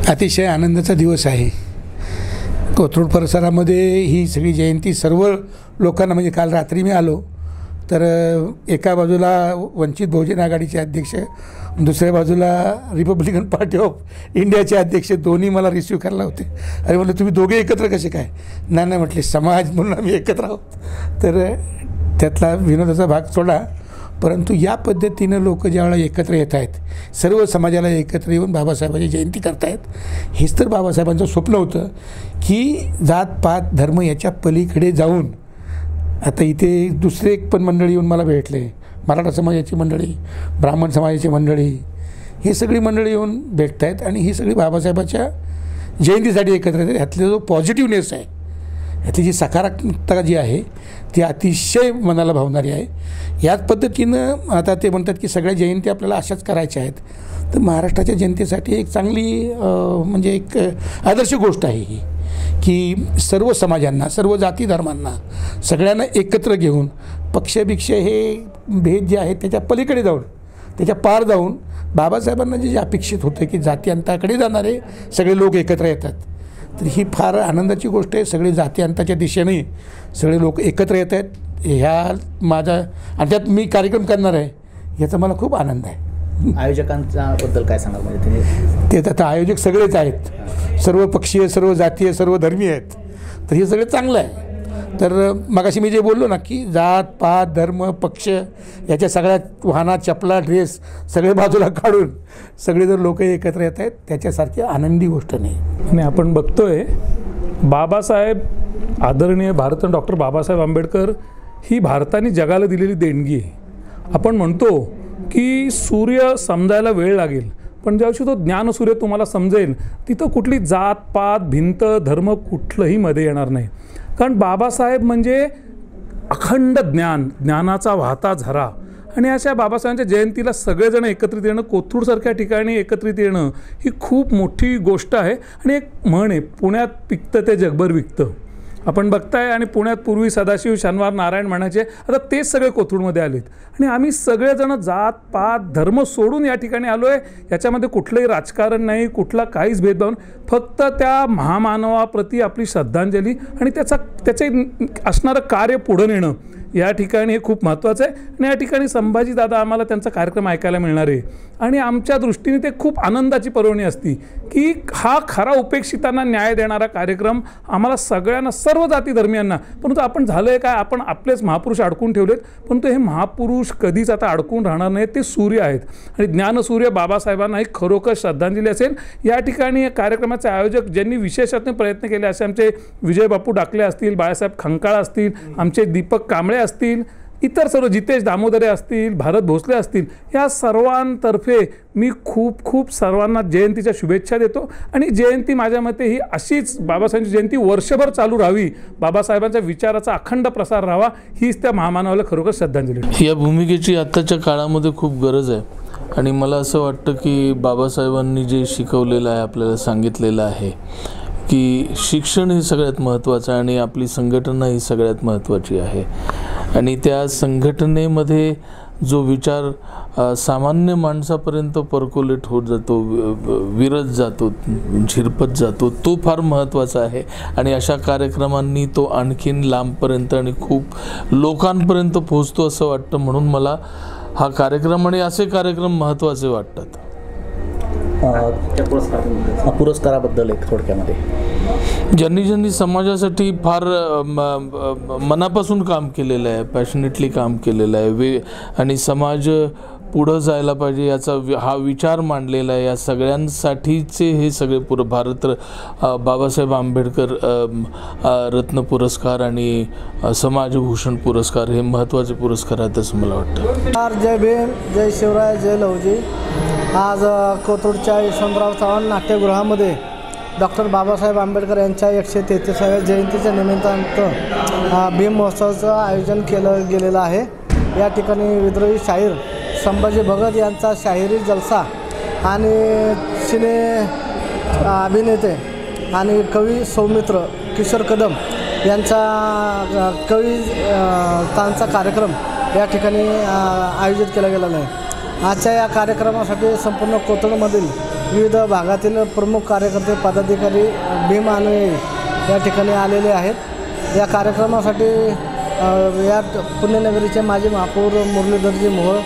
अतिशय आनंदाचा दिवस आहे. कोथरूड परिसरामध्ये ही सगळी जयंती सर्व लोकांना, म्हणजे काल रात्री मी आलो तर एका बाजूला वंचित बहुजन आघाडीचे अध्यक्ष, दुसऱ्या बाजूला रिपब्लिकन पार्टी ऑफ इंडियाचे अध्यक्ष, दोन्ही मला रिसीव्ह करायला होते. अरे म्हटलं तुम्ही दोघे एकत्र कसे काय? नाही म्हटले समाज म्हणून आम्ही एकत्र आहोत. तर त्यातला विनोदाचा भाग सोडा, परंतु या पद्धतीनं लोक ज्यावेळेला एकत्र येत आहेत, सर्व समाजाला एकत्र येऊन बाबासाहेबांची जयंती करतायत. हेच तर बाबासाहेबांचं स्वप्न होतं की जात पात धर्म याच्या पलीकडे जाऊन. आता इथे दुसरे एक पण मंडळी येऊन मला भेटले, मराठा समाजाची मंडळी, ब्राह्मण समाजाची मंडळी, ही सगळी मंडळी येऊन भेटत आहेत आणि ही सगळी बाबासाहेबाच्या जयंतीसाठी एकत्र येतात. ह्यातला जो पॉझिटिव्हनेस आहे, ह्यातली जी सकारात्मकता जी आहे ती अतिशय मनाला भावणारी आहे. याच पद्धतीनं आता ते म्हणतात की सगळ्या जयंती आपल्याला अशाच करायच्या आहेत. तर महाराष्ट्राच्या जनतेसाठी एक चांगली म्हणजे एक आदर्श गोष्ट आहे ही, की सर्व समाजांना, सर्व जाती धर्मांना, सगळ्यांना एकत्र घेऊन पक्षभिक्ष हे भेद जे आहेत त्याच्या पलीकडे जाऊन, त्याच्या पार जाऊन बाबासाहेबांना जे अपेक्षित होतं की जातीअंताकडे जाणारे सगळे लोक एकत्र येतात. तर ही फार आनंदाची गोष्ट आहे. सगळे जातीअंताच्या दिशेने सगळे लोक एकत्र येत आहेत. ह्या माझा आणि त्यात मी कार्यक्रम करणार आहे याचा मला खूप आनंद आहे. आयोजकांच्याबद्दल काय सांगाल? म्हणजे ते आता आयोजक सगळेच आहेत, सर्व पक्षीय, सर्व जातीय, सर्व धर्मीय आहेत. तर हे सगळं चांगलं आहे. तर मगाशी मी जे बोललो ना की जात पात धर्म पक्ष याच्या सगळ्या वाहना चपला ड्रेस सगळे बाजूला काढून सगळे जर लोक एकत्र येत आहेत, त्याच्यासारखी आनंदी गोष्ट नाही. आणि आपण बघतोय बाबासाहेब, आदरणीय भारतरत्न डॉक्टर बाबासाहेब आंबेडकर ही भारताने जगाला दिलेली देणगी आहे. आपण म्हणतो की सूर्य समजायला वेळ लागेल, पण ज्यावर्षी तो ज्ञानसूर्य तुम्हाला समजेल तिथं कुठली जात पात भिंत धर्म कुठलंही मध्ये येणार नाही. कारण बाबासाहेब म्हणजे अखंड ज्ञान, ज्ञानाचा वाहता झरा. आणि अशा बाबासाहेबांच्या जयंतीला सगळेजण एकत्रित येणं, कोथरूडसारख्या ठिकाणी एकत्रित येणं ही खूप मोठी गोष्ट आहे. आणि एक म्हण आहे, पुण्यात पिकतं ते जगभर विकतं. आपण बघताय, आणि पुण्यात पूर्वी सदाशिव शनिवार नारायण म्हणायचे, आता तेच सगळे कोथरूडमध्ये आलेत. आणि आम्ही सगळेजण जात पात धर्म सोडून या ठिकाणी आलो आहे. याच्यामध्ये कुठलंही राजकारण नाही, कुठला काहीच भेदभाव, फक्त त्या महामानवाप्रती आपली श्रद्धांजली आणि त्याचे असणारं कार्य पुढं नेणं या ठिकाणी हे खूप महत्त्वाचं आहे. आणि या ठिकाणी संभाजीदादा आम्हाला त्यांचा कार्यक्रम ऐकायला मिळणार आहे. आणि आमच्या दृष्टीने ते खूप आनंदाची पर्वणी असती की हा खरा उपेक्षितांना न्याय देणारा कार्यक्रम आम्हाला सगळ्यांना, सर्व जाती धर्मियांना. परंतु आपण झालं आहे काय, आपण आपलेच महापुरुष अडकून ठेवलेत. परंतु हे महापुरुष कधीच आता अडकून राहणार नाहीत, ते सूर्य आहेत. आणि ज्ञानसूर्य बाबासाहेबांना ही खरोखर श्रद्धांजली असेल. या ठिकाणी कार्यक्रमाचे आयोजक ज्यांनी विशेषत्व प्रयत्न केले, असे आमचे विजय बापू डाकले असतील, बाळासाहेब खंकाळ असतील, आमचे दीपक कांबळे असतील, इतर सर्व जितेश दामोदरे असतील, भारत भोसले असतील, या सर्वांतर्फे मी खूप खूप सर्वांना जयंतीच्या शुभेच्छा देतो. आणि जयंती माझ्या मते ही अशीच बाबासाहेबांची जयंती वर्षभर चालू राहावी, बाबासाहेबांच्या विचाराचा अखंड प्रसार राहावा, हीच त्या महामानवाला खरोखर श्रद्धांजली. या भूमिकेची आत्ताच्या काळामध्ये खूप गरज आहे. आणि मला असं वाटतं की बाबासाहेबांनी जे शिकवलेलं आहे, आपल्याला सांगितलेलं आहे की शिक्षण हे सगळ्यात महत्त्वाचं आहे आणि आपली संघटना ही सगळ्यात महत्त्वाची आहे. आणि त्या संघटनेमध्ये जो विचार सामान्य माणसापर्यंत पर्कोलेट होत जातो, विरत जातो, झिरपत जातो, तो फार महत्त्वाचा आहे. आणि अशा कार्यक्रमांनी तो आणखीन लांबपर्यंत आणि खूप लोकांपर्यंत पोहोचतो असं वाटतं. म्हणून मला हा कार्यक्रम आणि असे कार्यक्रम महत्त्वाचे वाटतात. पुरस्काराबद्दल एक थोडक्यामध्ये, ज्यांनी समाजासाठी फार मनापासून काम केलेलं आहे, पॅशनेटली काम केलेलं आहे, आणि समाज पुढं जायला पाहिजे याचा हा विचार मांडलेला आहे, या सगळ्यांसाठीचे हे सगळे बाबासाहेब आंबेडकर रत्न पुरस्कार आणि समाजभूषण पुरस्कार हे महत्त्वाचे पुरस्कार आहेत असं मला वाटतं. जय भीम, जय शिवराय, जय लवजी. आज कोथरूडच्या यशवंतराव चव्हाण नाट्यगृहामध्ये डॉक्टर बाबासाहेब आंबेडकर यांच्या 133व्या जयंतीच्या निमित्तानं भीम महोत्सवाचं आयोजन केलं गेलेलं आहे. या ठिकाणी विद्रोही शाहीर संभाजी भगत यांचा शाहिरी जलसा आणि सिने अभिनेते आणि कवी सौमित्र किशोर कदम यांचा कवितांचा कार्यक्रम या ठिकाणी आयोजित केला गेलेला आहे. आजच्या या कार्यक्रमासाठी संपूर्ण कोथरूडमधील विविध भागातील प्रमुख कार्यकर्ते पदाधिकारी भीम अनुयायी या ठिकाणी आलेले आहेत. या कार्यक्रमासाठी या पुण्यनगरीचे माजी महापौर मुरलीधरजी मोहोळ,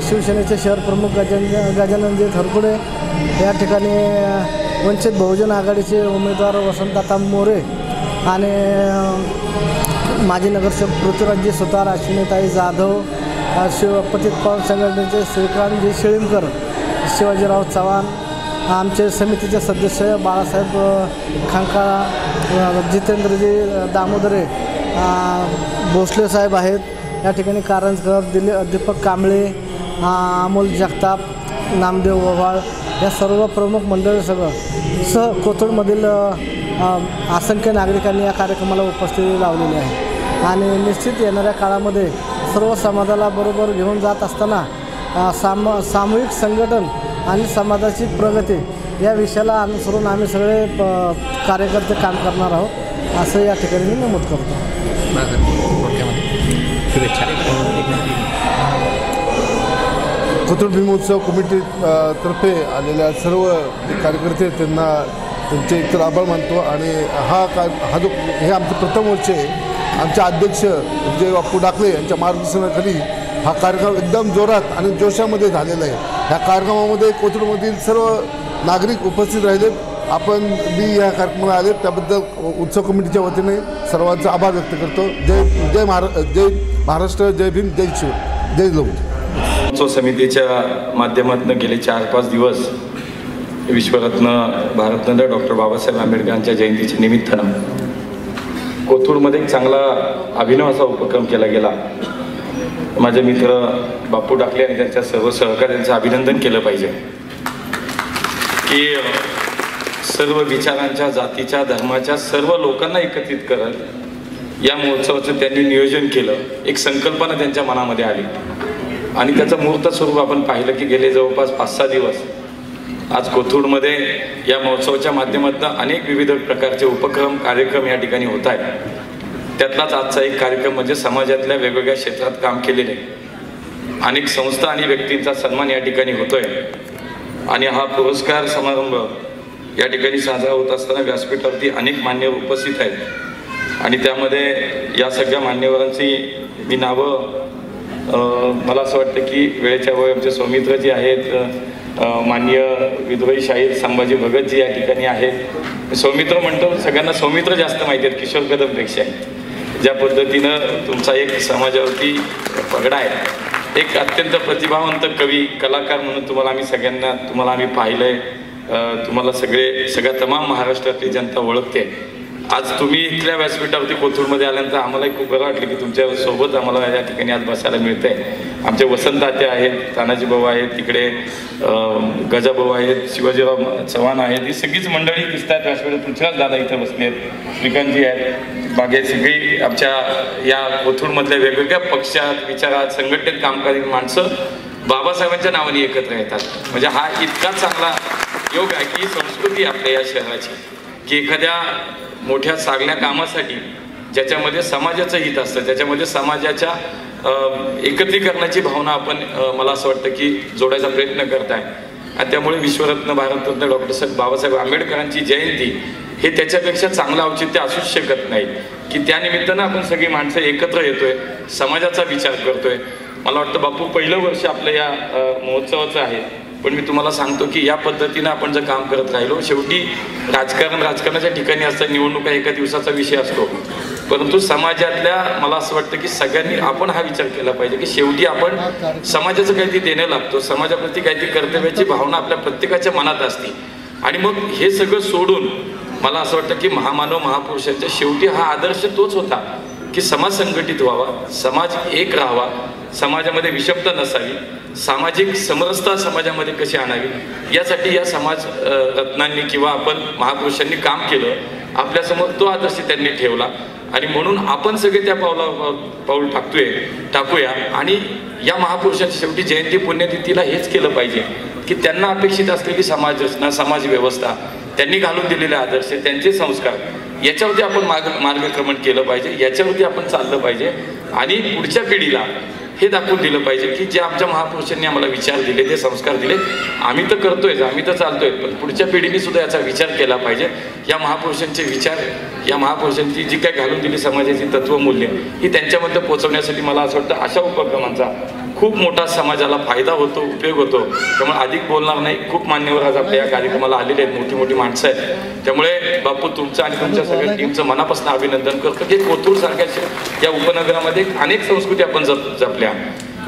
शिवसेनेचे शहर प्रमुख गजाननजी थरपुडे, या ठिकाणी वंचित बहुजन आघाडीचे उमेदवार वसंतदादा मोरे आणि माजी नगरसेवक पृथ्वीराजजी सुतार, अश्विनीताई जाधव, पतित पावन संघटनेचे श्रीकांतजी शिळीमकर, शिवाजीराव चव्हाण, आमचे समितीचे सदस्य बाळासाहेब खांकाळा, जितेंद्रजी दामोदरे, भोसले साहेब आहेत. या ठिकाणी कारंजकर, दीपक कांबळे, अमोल जगताप, नामदेव ओव्हाळ या सर्व प्रमुख मंडळी सह कोथरूडमधील असंख्य नागरिकांनी या कार्यक्रमाला उपस्थिती लावलेली आहे. आणि निश्चित येणाऱ्या काळामध्ये सर्व समाजाला बरोबर घेऊन जात असताना सामूहिक संघटन आणि समाजाची प्रगती या विषयाला अनुसरून आम्ही सगळे कार्यकर्ते काम करणार आहोत असं या ठिकाणी मी नमूद करतो. कोथरूड भीमोत्सव कमिटी तर्फे आलेल्या सर्व कार्यकर्ते त्यांना त्यांचे एकतर आभार मानतो. आणि हे आमचं प्रथम वर्ष आहे. आमचे अध्यक्ष विजय बापू डाकले यांच्या मार्गदर्शनाखाली हा कार्यक्रम एकदम जोरात आणि जोशामध्ये झालेला आहे. ह्या कार्यक्रमामध्ये कोथरूडमधील सर्व नागरिक उपस्थित राहिले. आपण मी या कार्यक्रमाला आले त्याबद्दल उत्सव कमिटीच्या वतीने सर्वांचा आभार व्यक्त करतो. जय महाराष्ट्र, जय भीम, जय शिव, जय लवजी. उत्सव समितीच्या माध्यमातून गेले 4-5 दिवस विश्वरत्न भारतरत्न डॉक्टर बाबासाहेब आंबेडकरांच्या जयंतीच्या निमित्तानं कोथरूडमध्ये एक चांगला अभिनव असा उपक्रम केला गेला. माझे मित्र बापू डाकले आणि त्यांच्या सर्व सहकार्यांचं अभिनंदन केलं पाहिजे की सर्व विचारांच्या, जातीच्या, धर्माच्या सर्व लोकांना एकत्रित करत या महोत्सवाचं त्यांनी नियोजन केलं. एक संकल्पना त्यांच्या मनामध्ये आली आणि त्याचं मूर्त स्वरूप आपण पाहिलं की गेले जवळपास 5-6 दिवस आज कोथरूडमध्ये या महोत्सवाच्या माध्यमातून अनेक विविध प्रकारचे उपक्रम, कार्यक्रम या ठिकाणी होत आहेत. त्यातलाच आजचा एक कार्यक्रम म्हणजे समाजातल्या वेगवेगळ्या क्षेत्रात काम केलेले अनेक संस्था आणि व्यक्तींचा सन्मान या ठिकाणी होतोय. आणि हा पुरस्कार समारंभ या ठिकाणी साजरा होत असताना व्यासपीठावरती अनेक मान्यवर उपस्थित आहेत आणि त्यामध्ये या सगळ्या मान्यवरांची मी नावं मला असं वाटतं की वेळेच्या वेळी आमचे सौमित्रजी आहेत, मान्य विधुभाई शाहीर संभाजी भगतजी या ठिकाणी आहेत. सौमित्र म्हणतो सगळ्यांना सौमित्र जास्त माहिती आहेत किशोर कदमपेक्षा. ज्या पद्धतीनं तुमचा एक समाजावरती पगडा आहे, एक अत्यंत प्रतिभावंत कवी, कलाकार म्हणून तुम्हाला आम्ही पाहिलंय. तुम्हाला सगळ्या तमाम महाराष्ट्रातली जनता ओळखते. आज तुम्ही इथल्या व्यासपीठावरती कोथरूडमध्ये आल्यानंतर आम्हालाही खूप बरं वाटलं की तुमच्या सोबत आम्हाला या ठिकाणी आज बसायला मिळतंय. आमचे वसंत तात्या आहेत, तानाजी भाऊ आहेत, तिकडे गजाभाऊ आहेत, शिवाजीराव चव्हाण आहेत, ही सगळीच मंडळी दिसतात व्यासपीठात. पृथ्वीराज दादा इथं बसले आहेत, श्रीकांतजी आहेत, बागे सगळी आमच्या या कोथरूडमधल्या वेगवेगळ्या पक्षात, विचारात, संघटनेत काम करणारी माणसं बाबासाहेबांच्या नावाने एकत्र येतात. म्हणजे हा इतका चांगला योग आहे की संस्कृती आपल्या या शहराची की एखाद्या मोठ्या चांगल्या कामासाठी ज्याच्यामध्ये समाजाचं हित असतं, ज्याच्यामध्ये समाजाच्या एकत्रीकरणाची भावना आपण मला असं वाटतं की जोडायचा प्रयत्न करताय. आणि त्यामुळे विश्वरत्न भारतरत्न डॉक्टर बाबासाहेब आंबेडकरांची जयंती हे त्याच्यापेक्षा चांगलं औचित्य असूच शकत नाही की त्यानिमित्तानं आपण सगळी माणसं एकत्र येतोय, समाजाचा विचार करतोय. मला वाटतं बापू पहिलं वर्ष आपलं या महोत्सवाचं आहे, पण मी तुम्हाला सांगतो की या पद्धतीनं आपण जर काम करत राहिलो, शेवटी राजकारणाच्या ठिकाणी असतं, निवडणुका एका दिवसाचा विषय असतो, परंतु समाजातल्या मला असं वाटतं की सगळ्यांनी आपण हा विचार केला पाहिजे की शेवटी आपण समाजाचं काहीतरी देणं लागतो, समाजाप्रती काहीतरी कर्तव्याची भावना आपल्या प्रत्येकाच्या मनात असते. आणि मग हे सगळं सोडून मला असं वाटतं की महामानव महापुरुषांच्या शेवटी हा आदर्श तोच होता की समाज संघटित व्हावा, समाज एक राहावा, समाजामध्ये विषमता नसावी, सामाजिक समरसता समाजामध्ये कशी आणावी, यासाठी या समाज रत्नांनी किंवा आपण महापुरुषांनी काम केलं. आपल्यासमोर तो आदर्श त्यांनी ठेवला आणि म्हणून आपण सगळे त्या पाऊल टाकूया. आणि या महापुरुषांची शेवटी जयंती पुण्यतिथीला हेच केलं पाहिजे की त्यांना अपेक्षित असलेली समाज रचना, समाज व्यवस्था, त्यांनी घालून दिलेले आदर्श, त्यांचे संस्कार, याच्यावरती आपण मार्गक्रमण केलं पाहिजे, याच्यावरती आपण चाललं पाहिजे. आणि पुढच्या पिढीला हे दाखवून दिलं पाहिजे की जे आमच्या महापुरुषांनी आम्हाला विचार दिले, ते संस्कार दिले, आम्ही तर करतोय, आम्ही तर चालतोय, पण पुढच्या पिढीने सुद्धा याचा विचार केला पाहिजे. या महापुरुषांचे विचार, या महापुरुषांची जी काही घालून दिली समाजाची तत्वमूल्य ही त्यांच्यामध्ये पोहोचवण्यासाठी मला असं वाटतं अशा उपक्रमांचा खूप मोठा समाजाला फायदा होतो, उपयोग होतो. त्यामुळे अधिक बोलणार नाही. खूप मान्यवर आज आपल्या या कार्यक्रमाला आलेले आहेत, मोठी मोठी माणसं आहेत. त्यामुळे बापू तुमचं आणि तुमच्या सगळ्या टीमचं मनापासून अभिनंदन करतो की कोथरूड सारख्या या उपनगरामध्ये अनेक संस्कृती आपण जपल्या,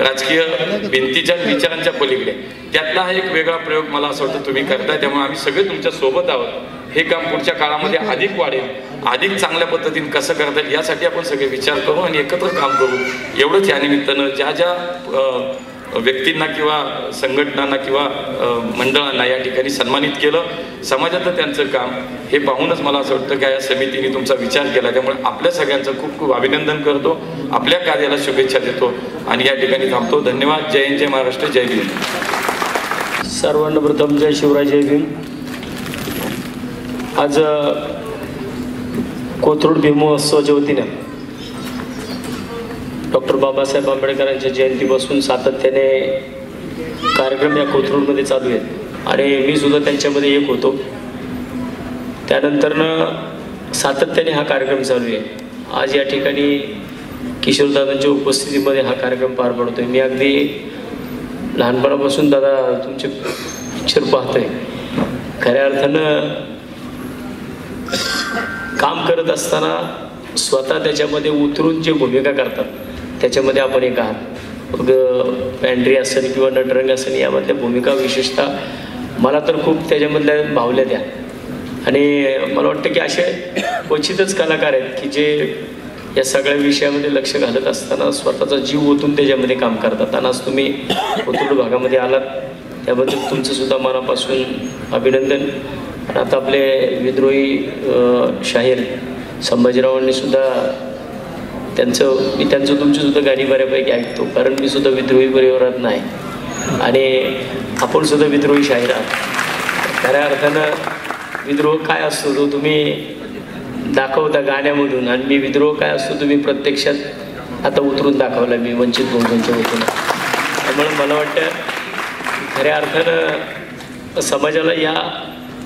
राजकीय भिंतीच्या विचारांच्या पलीकडे. त्यातला हा एक वेगळा प्रयोग मला असं वाटतं तुम्ही करताय. त्यामुळे आम्ही सगळे तुमच्या सोबत आहोत. हे काम पुढच्या काळामध्ये अधिक वाढेल, अधिक चांगल्या पद्धतीने कसं करता येईल यासाठी आपण सगळे विचार करू आणि एकत्र काम करू. एवढंच या निमित्तानं ज्या ज्या व्यक्तींना किंवा संघटनांना किंवा मंडळांना या ठिकाणी सन्मानित केलं, समाजातलं त्यांचं काम हे पाहूनच मला असं वाटतं की या समितीने तुमचा विचार केला. त्यामुळे आपल्या सगळ्यांचं खूप खूप अभिनंदन करतो, आपल्या कार्याला शुभेच्छा देतो आणि या ठिकाणी थांबतो. धन्यवाद. जय हिंद, जय महाराष्ट्र, जय भीम. सर्वांना प्रथम जय शिवराय, जय भीम. आज कोथरूड भीम महोत्सवाच्या वतीनं डॉक्टर बाबासाहेब आंबेडकरांच्या जयंतीपासून सातत्याने कार्यक्रम या कोथरूडमध्ये चालू आहेत आणि मी सुद्धा त्यांच्यामध्ये एक होतो. त्यानंतरनं सातत्याने हा कार्यक्रम चालू आहे. आज या ठिकाणी किशोरदादांच्या उपस्थितीमध्ये हा कार्यक्रम पार पडतोय. मी अगदी लहानपणापासून दादा तुमचे पिक्चर पाहतोय. खऱ्या अर्थानं काम करत असताना स्वतः त्याच्यामध्ये उतरून जे भूमिका करतात त्याच्यामध्ये आपण एक आहात. मग पॅन्ट्री असेल किंवा नटरंग असेल, यामधल्या भूमिका विशेषतः मला तर खूप त्याच्यामधल्या भावल्या द्या. आणि मला वाटतं की असे क्वचितच कलाकार आहेत की जे या सगळ्या विषयामध्ये लक्ष घालत असताना स्वतःचा जीव ओतून त्याच्यामध्ये काम करतात. आणि आज तुम्ही कोथरूड भागामध्ये आलात त्याबद्दल तुमचं सुद्धा मनापासून अभिनंदन. आणि आता आपले विद्रोही शाहीर संभाजीरावांनी सुद्धा मी तुमची सुद्धा गाणी बऱ्यापैकी ऐकतो, कारण मी सुद्धा विद्रोही परिवारात नाही आणि आपण सुद्धा विद्रोही शाहीर आहात. खऱ्या अर्थानं विद्रोह काय असतो तो तुम्ही दाखवता गाण्यामधून, आणि मी विद्रोह काय असतो तुम्ही प्रत्यक्षात आता उतरून दाखवला मी वंचित बहुजनच्या वतीनं. त्यामुळे मला वाटतं खऱ्या अर्थानं समाजाला या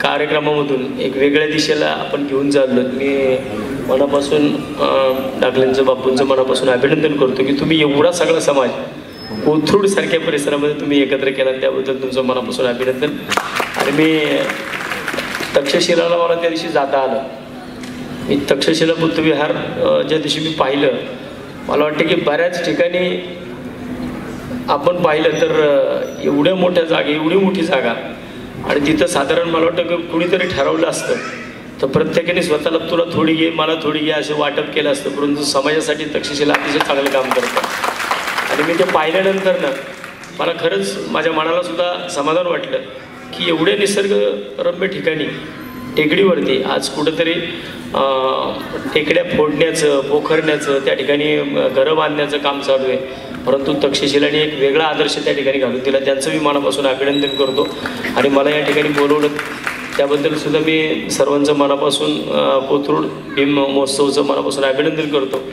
कार्यक्रमामधून एक वेगळ्या दिशेला आपण घेऊन चाललो. मी मनापासून डाकलेंचं बापूंचं मनापासून अभिनंदन करतो की तुम्ही एवढा सगळा समाज कोथरूड सारख्या परिसरामध्ये तुम्ही एकत्र केला, त्याबद्दल तुमचं मनापासून अभिनंदन. आणि मी तक्षशिलाला मला त्या दिवशी जाता आलं. मी तक्षशिला बुद्धविहार ज्या दिवशी मी पाहिलं, मला वाटतं की बऱ्याच ठिकाणी आपण पाहिलं तर एवढ्या मोठ्या जागा, एवढी मोठी जागा, आणि तिथं साधारण मला वाटतं की कुणीतरी ठरवलं असतं तर प्रत्येकाने स्वतःला तुला थोडी घे, मला थोडी घे असं वाटप केलं असतं. परंतु समाजासाठी तक्षशिला अतिशय चांगलं काम करतं. आणि मी ते पाहिल्यानंतर ना मला खरंच माझ्या मनाला सुद्धा समाधान वाटलं की एवढे निसर्गरम्य ठिकाणी टेकडीवरती आज कुठंतरी टेकड्या फोडण्याचं, पोखरण्याचं, त्या ठिकाणी घरं बांधण्याचं काम चालू आहे. परंतु तक्षशिलाने एक वेगळा आदर्श त्या ठिकाणी घालून दिला. त्यांचं मी मनापासून अभिनंदन करतो. आणि मला या ठिकाणी बोलवलं त्याबद्दल सुद्धा मी सर्वांचं मनापासून कोथरूड भीम महोत्सवाचं मनापासून अभिनंदन करतो.